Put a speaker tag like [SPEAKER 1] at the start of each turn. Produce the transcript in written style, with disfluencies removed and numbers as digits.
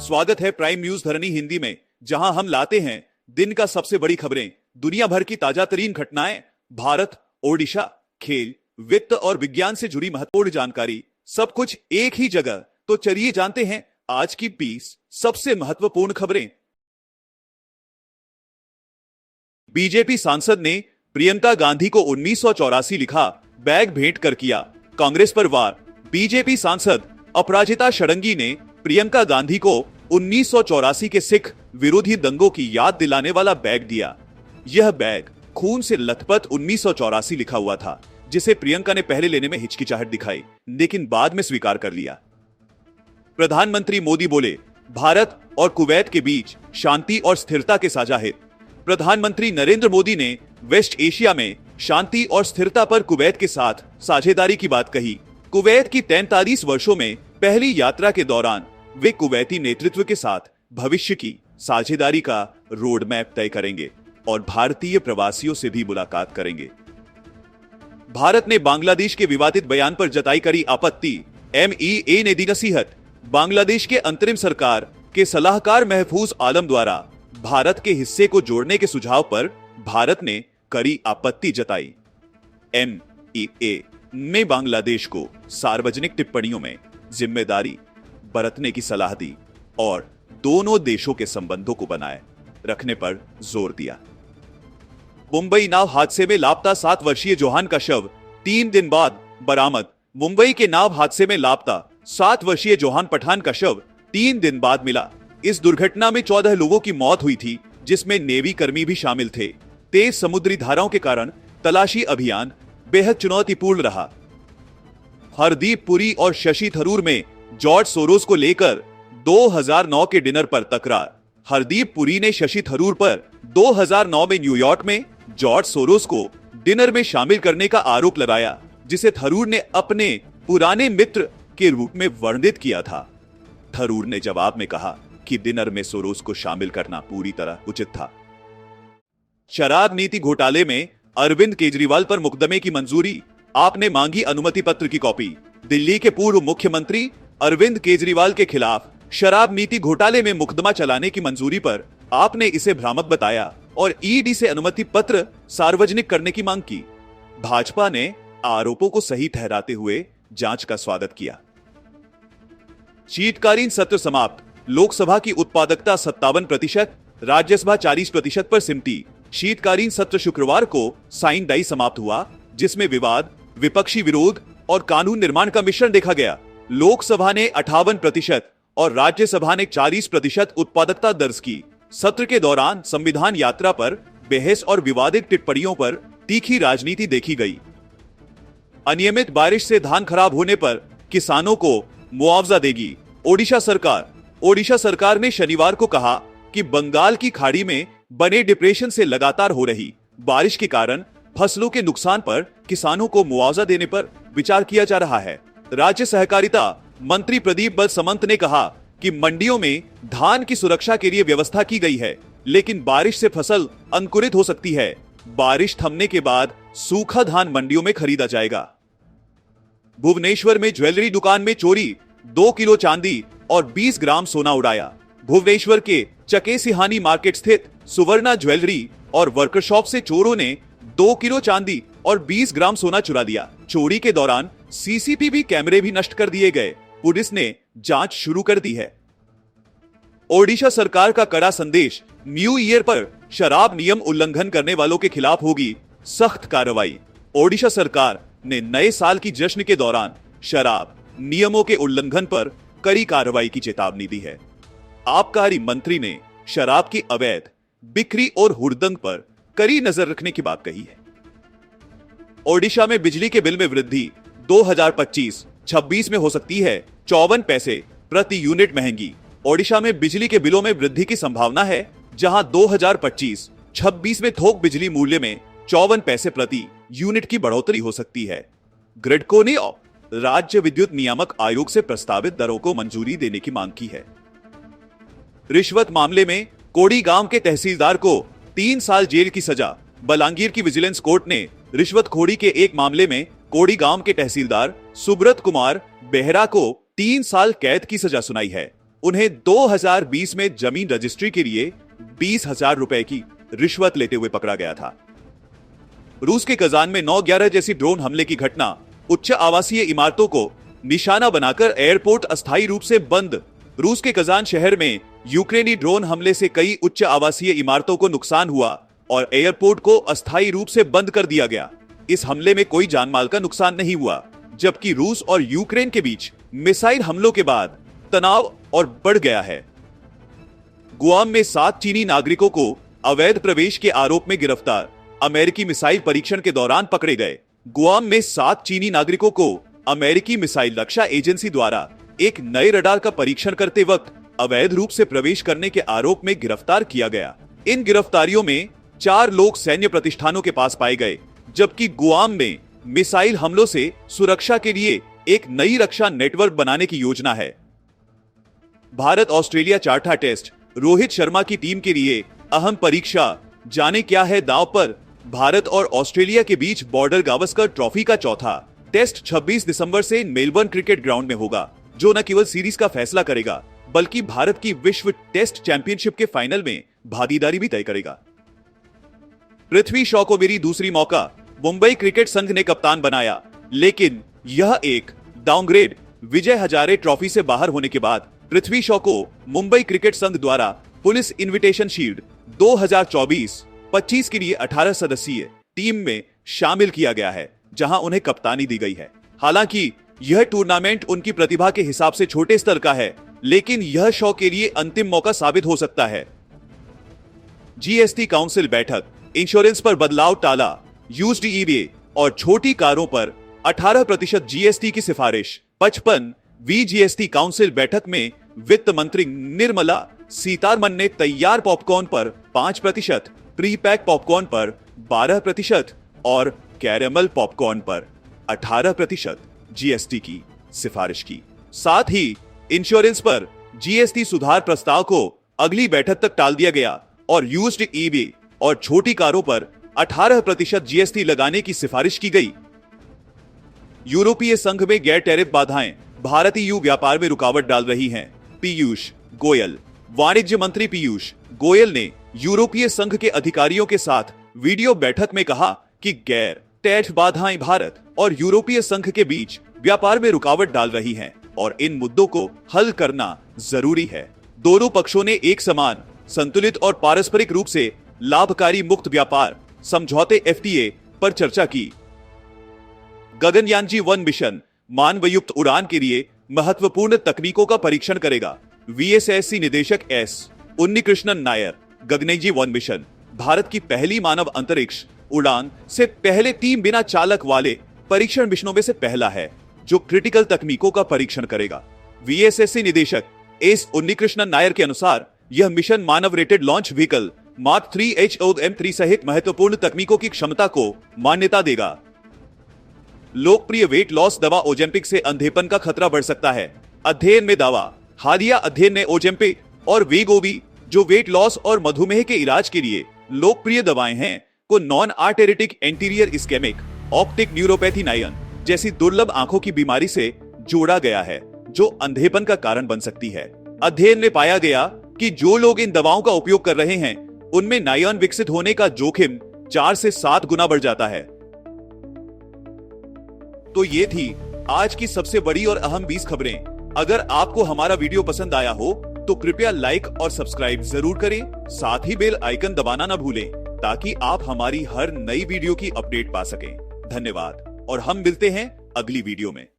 [SPEAKER 1] स्वागत है prime news धरनी हिंदी में, जहां हम लाते हैं दिन का सबसे बड़ी खबरें, दुनिया भर की ताजा तरीन घटनाएं, भारत, ओडिशा, खेल, वित्त और विज्ञान से जुड़ी महत्वपूर्ण जानकारी, सब कुछ एक ही जगह। तो चलिए जानते हैं आज की 20 सबसे महत्वपूर्ण खबरें। बीजेपी सांसद ने प्रियंका गांधी को 1984 लिखा बैग भेंट कर किया कांग्रेस पर वार। बीजेपी सांसद अपराजिता षडंगी ने प्रियंका गांधी को 1984 के सिख विरोधी दंगों की याद दिलाने वाला बैग दिया। यह बैग खून से लथपथ 1984 लिखा हुआ था, जिसे प्रियंका ने पहले लेने में हिचकिचाहट दिखाई, लेकिन बाद में स्वीकार कर लिया। प्रधानमंत्री मोदी बोले, भारत और कुवैत के बीच शांति और स्थिरता के साझा हित। प्रधानमंत्री नरेंद्र मोदी ने वेस्ट एशिया में शांति और स्थिरता पर कुवैत के साथ साझेदारी की बात कही। कुवैत की 43 वर्षों में पहली यात्रा के दौरान वे कुवैती नेतृत्व के साथ भविष्य की साझेदारी का रोड मैप तय करेंगे और भारतीय प्रवासियों से भी मुलाकात करेंगे। भारत ने बांग्लादेश के विवादित बयान पर जताई करी आपत्ति। MEA ने दी नसीहत। बांग्लादेश के अंतरिम सरकार के सलाहकार महफूज आलम द्वारा भारत के हिस्से को जोड़ने के सुझाव पर भारत ने करी आपत्ति जताई। MEA ने बांग्लादेश को सार्वजनिक टिप्पणियों में जिम्मेदारी बरतने की सलाह दी और दोनों देशों के संबंधों को बनाए रखने पर जोर दिया। मुंबई नाव हादसे में लापता 7 वर्षीय जोहान का शव 3 दिन बाद बरामद। मुंबई के नाव हादसे में लापता 7 वर्षीय जोहान पठान का शव 3 दिन बाद मिला। इस दुर्घटना में 14 लोगों की मौत हुई थी, जिसमें नेवी कर्मी भी शामिल थे। तेज समुद्री धाराओं के कारण तलाशी अभियान बेहद चुनौतीपूर्ण रहा। हरदीप पुरी और शशि थरूर में जॉर्ज सोरोस को लेकर 2009 के डिनर पर तकरार। हरदीप पुरी ने शशि थरूर पर 2009 में न्यूयॉर्क में जॉर्ज सोरोस को डिनर में शामिल करने का आरोप लगाया, जिसे थरूर ने अपने पुराने मित्र के रूप में वर्णित किया था। थरूर ने जवाब में कहा कि डिनर में सोरोस को शामिल करना पूरी तरह उचित था। शराब नीति घोटाले में अरविंद केजरीवाल पर मुकदमे की मंजूरी। आपने मांगी अनुमति पत्र की कॉपी। दिल्ली के पूर्व मुख्यमंत्री अरविंद केजरीवाल के खिलाफ शराब नीति घोटाले में मुकदमा चलाने की मंजूरी पर आपने इसे भ्रामक बताया और ईडी से अनुमति पत्र सार्वजनिक करने की मांग की। भाजपा ने आरोपों को सही ठहराते हुए जांच का स्वागत किया। शीतकालीन सत्र समाप्त। लोकसभा की उत्पादकता 57%, राज्यसभा 40% पर सिमटी। शीतकालीन सत्र शुक्रवार को साइन डाई समाप्त हुआ, जिसमें विवाद, विपक्षी विरोध और कानून निर्माण का मिश्रण देखा गया। लोकसभा ने 58% और राज्यसभा ने 40% उत्पादकता दर्ज की। सत्र के दौरान संविधान यात्रा पर बहस और विवादित टिप्पणियों पर तीखी राजनीति देखी गई। अनियमित बारिश से धान खराब होने पर किसानों को मुआवजा देगी ओडिशा सरकार। ओडिशा सरकार ने शनिवार को कहा कि बंगाल की खाड़ी में बने डिप्रेशन से लगातार हो रही बारिश के कारण फसलों के नुकसान पर किसानों को मुआवजा देने पर विचार किया जा रहा है। राज्य सहकारिता मंत्री प्रदीप बलसमंत ने कहा कि मंडियों में धान की सुरक्षा के लिए व्यवस्था की गई है, लेकिन बारिश से फसल अंकुरित हो सकती है। बारिश थमने के बाद सूखा धान मंडियों में खरीदा जाएगा। भुवनेश्वर में ज्वेलरी दुकान में चोरी, 2 किलो चांदी और 20 ग्राम सोना उड़ाया। भुवनेश्वर के चकेसिहानी मार्केट स्थित सुवर्णा ज्वेलरी और वर्कशॉप से चोरों ने 2 किलो चांदी और 20 ग्राम सोना चुरा दिया। चोरी के दौरान सीसीटीवी कैमरे भी नष्ट कर दिए गए। पुलिस ने जांच शुरू कर दी है। ओडिशा सरकार का कड़ा संदेश। न्यू ईयर पर शराब नियम उल्लंघन करने वालों के खिलाफ होगी सख्त कार्रवाई। ओडिशा सरकार ने नए साल की जश्न के दौरान शराब नियमों के उल्लंघन पर कड़ी कार्रवाई की चेतावनी दी है। आबकारी मंत्री ने शराब की अवैध बिक्री और हुड़दंग पर कड़ी नजर रखने की बात कही है। ओडिशा में बिजली के बिल में वृद्धि 2025-26 में हो सकती है 54 पैसे प्रति यूनिट महंगी। ओडिशा में बिजली के बिलों में वृद्धि की संभावना है, जहां 2025-26 में थोक बिजली मूल्य में 54 पैसे प्रति यूनिट की बढ़ोतरी हो सकती है। ग्रिडको ने राज्य विद्युत नियामक आयोग से प्रस्तावित दरों को मंजूरी देने की मांग की है। रिश्वत मामले में कोड़ी गांव के तहसीलदार को 3 साल जेल की सजा। बलांगीर की विजिलेंस कोर्ट ने रिश्वतखोरी के एक मामले में कोड़ी गांव के तहसीलदार सुब्रत कुमार बेहरा को 3 साल कैद की सजा सुनाई है। उन्हें 2020 में जमीन रजिस्ट्री के लिए 20,000 रुपए की रिश्वत लेते हुए पकड़ा गया था। रूस के कजान में 9/11 जैसी ड्रोन हमले की घटना उच्च आवासीय इमारतों को निशाना बनाकर एयरपोर्ट अस्थायी रूप से बंद। रूस के कजान शहर में यूक्रेनी ड्रोन हमले से कई उच्च आवासीय इमारतों को नुकसान हुआ और एयरपोर्ट को अस्थायी रूप से बंद कर दिया गया। इस हमले में कोई जानमाल का नुकसान नहीं हुआ, जबकि रूस और यूक्रेन के बीच मिसाइल हमलों के बाद तनाव और बढ़ गया है। गुआम में 7 चीनी नागरिकों को अवैध प्रवेश के आरोप में गिरफ्तार। अमेरिकी मिसाइल परीक्षण के दौरान पकड़े गए। गुआम में 7 चीनी नागरिकों को अमेरिकी मिसाइल रक्षा एजेंसी द्वारा एक नए रडार का परीक्षण करते वक्त अवैध रूप से प्रवेश करने के आरोप में गिरफ्तार किया गया। इन गिरफ्तारियों में 4 लोग सैन्य प्रतिष्ठानों के पास पाए गए, जबकि गुआम में मिसाइल हमलों से सुरक्षा के लिए एक नई रक्षा नेटवर्क बनाने की योजना है। भारत ऑस्ट्रेलिया चौथा टेस्ट, रोहित शर्मा की टीम के लिए अहम परीक्षा। जाने क्या है दांव पर। भारत और ऑस्ट्रेलिया के बीच बॉर्डर गावस्कर ट्रॉफी का चौथा टेस्ट 26 दिसंबर से मेलबर्न क्रिकेट ग्राउंड में होगा, जो न केवल सीरीज का फैसला करेगा बल्कि भारत की विश्व टेस्ट चैंपियनशिप के फाइनल में भागीदारी भी तय करेगा। पृथ्वी शॉ को मेरी दूसरी मौका, मुंबई क्रिकेट संघ ने कप्तान बनाया, लेकिन यह एक डाउनग्रेड। विजय हजारे ट्रॉफी से बाहर होने के बाद पृथ्वी शॉ को मुंबई क्रिकेट संघ द्वारा पुलिस इन्विटेशन शील्ड 2024-25 के लिए 18 सदस्यीय टीम में शामिल किया गया है, जहां उन्हें कप्तानी दी गई है। हालांकि यह टूर्नामेंट उनकी प्रतिभा के हिसाब से छोटे स्तर का है, लेकिन यह शॉ के लिए अंतिम मौका साबित हो सकता है। जीएसटी काउंसिल बैठक, इंश्योरेंस पर बदलाव टाला, यूज्ड ईबे और छोटी कारों पर 18% जीएसटी की सिफारिश। 55वीं जीएसटी काउंसिल बैठक में वित्त मंत्री निर्मला सीतारमन ने तैयार पॉपकॉर्न पर 5%, प्री पैक पॉपकॉर्न पर 12% और कैरेमल पॉपकॉर्न पर 18% जीएसटी की सिफारिश की। साथ ही इंश्योरेंस पर जीएसटी सुधार प्रस्ताव को अगली बैठक तक टाल दिया गया और यूज्ड ईबे और छोटी कारों पर 18% जीएसटी लगाने की सिफारिश की गई। यूरोपीय संघ में गैर टैरिफ बाधाएं भारतीय व्यापार में रुकावट डाल रही हैं। पीयूष गोयल, वाणिज्य मंत्री पीयूष गोयल ने यूरोपीय संघ के अधिकारियों के साथ वीडियो बैठक में कहा कि गैर टैरिफ बाधाएं भारत और यूरोपीय संघ के बीच व्यापार में रुकावट डाल रही हैं और इन मुद्दों को हल करना जरूरी है। दोनों पक्षों ने एक समान, संतुलित और पारस्परिक रूप से लाभकारी मुक्त व्यापार समझौते एफटीए पर चर्चा की। गगनयान जी-1 मिशन मानवयुक्त उड़ान के लिए महत्वपूर्ण तकनीकों का परीक्षण करेगा। वीएसएससी निदेशक एस उन्नीकृष्णन नायर। गगनयान जी-1 मिशन भारत की पहली मानव अंतरिक्ष उड़ान से पहले 3 बिना चालक वाले परीक्षण मिशनों में से पहला है, जो क्रिटिकल तकनीकों का परीक्षण करेगा। वीएसएससी निदेशक एस उन्नीकृष्णन नायर के अनुसार यह मिशन मानव rated launch vehicle mark 3 HOM3 सहित महत्वपूर्ण तकनीकों की क्षमता को मान्यता देगा। लोकप्रिय वेट लॉस दवा ओजेम्पिक से अंधेपन का खतरा बढ़ सकता है। अध्ययन में दावा। हालिया अध्ययन ने ओजेम्पिक और वेगोवी, जो वेट लॉस और मधुमेह के इलाज के लिए लोकप्रिय दवाएं हैं, को non arteritic anterior ischemic optic neuropathy NAION जैसी दुर्लभ आंखों की बीमारी से जोड़ा गया है, जो अंधेपन का कारण बन सकती है। अध्ययन में पाया गया कि जो लोग इन दवाओं का उपयोग कर रहे हैं, उनमें नायन विकसित होने का जोखिम 4 से 7 गुना बढ़ जाता है। तो ये थी आज की सबसे बड़ी और अहम 20 खबरें। अगर आपको हमारा वीडियो पसंद आया हो तो कृपया लाइक और सब्सक्राइब जरूर करें। साथ ही बेल आइकन दबाना ना भूलें, ताकि आप हमारी हर नई वीडियो की अपडेट पा सकें। धन्यवाद और हम मिलते हैं अगली वीडियो में।